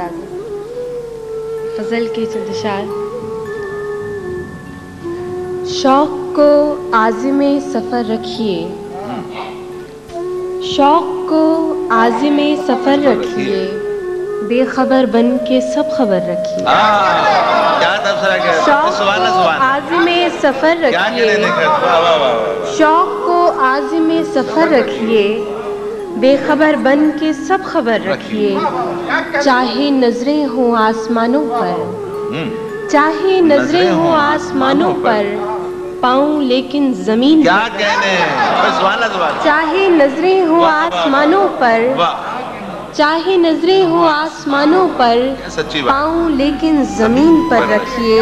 राग फजल के चंद अशार। शौक को आज़िमे सफ़र रखिए, शौक को आज़िमे सफ़र रखिए, बेखबर बन के सब खबर रखिए। शौक को आज़िमे सफ़र रखिए, शौक को आज़िमे सफ़र रखिए, बेखबर बन के सब खबर रखिए। चाहे नजरें हों आसमानों पर, चाहे नजरें हों आसमानों पर, पाऊं लेकिन जमीन क्या कहने। चाहे नजरें हों आसमानों पर, चाहे नजरें हों आसमानों पर, पाऊं लेकिन जमीन पर रखिए।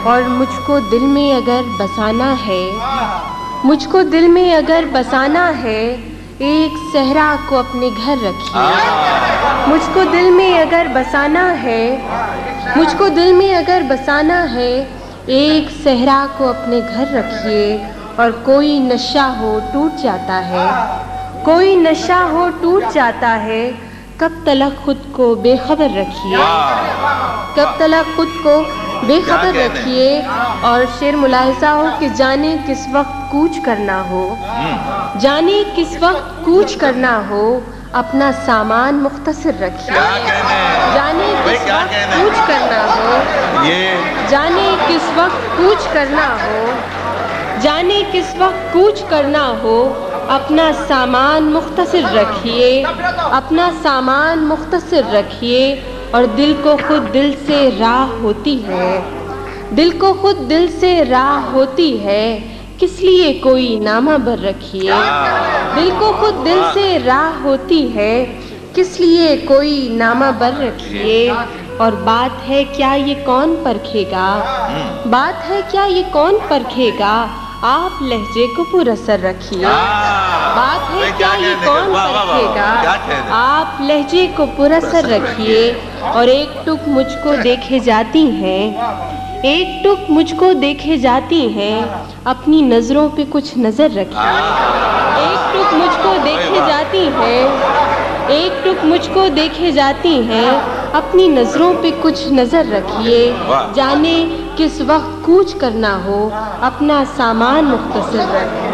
और मुझको दिल में अगर बसाना है, मुझको दिल में अगर बसाना है, एक सहरा को अपने घर रखिए। मुझको दिल में अगर बसाना है, मुझको दिल में अगर बसाना है, एक सहरा को अपने घर रखिए। और कोई नशा हो टूट जाता है, कोई नशा हो टूट जाता है, कब तलक खुद को बेखबर रखिए, कब तलक खुद को बेखबर रखिए। और शेर मुलाहिजा हो कि जाने किस वक्त कूच करना हो, जाने किस वक्त कूच करना हो, अपना सामान मुख्तसर रखिए। जाने किस वक्त कूच करना हो, जाने किस वक्त कूच करना हो, जाने किस वक्त कूच करना हो, अपना सामान मुख्तसर रखिए, अपना सामान मुख्तसर रखिए। और दिल को खुद दिल से राह होती है, दिल को खुद दिल से राह होती है, किस लिए कोई नामा बर रखिए। दिल को खुद दिल से राह होती है, किस लिए कोई नामा बर रखिए। और बात है क्या ये कौन परखेगा, बात है क्या ये कौन परखेगा, आप लहजे को पुरअसर रखिए। बात है क्या ये कौन परखेगा, आप लहजे को पुरअसर रखिए। और एक टुक मुझको देखे जाती हैं, एक टुक मुझको देखे जाती हैं, अपनी नजरों पे कुछ नजर रखिए। एक टुक मुझको देखे जाती हैं, एक टुक मुझको देखे जाती हैं, अपनी नजरों पे कुछ नजर रखिए। जाने किस वक्त कूच करना हो, अपना सामान मुख्तसर रखिए।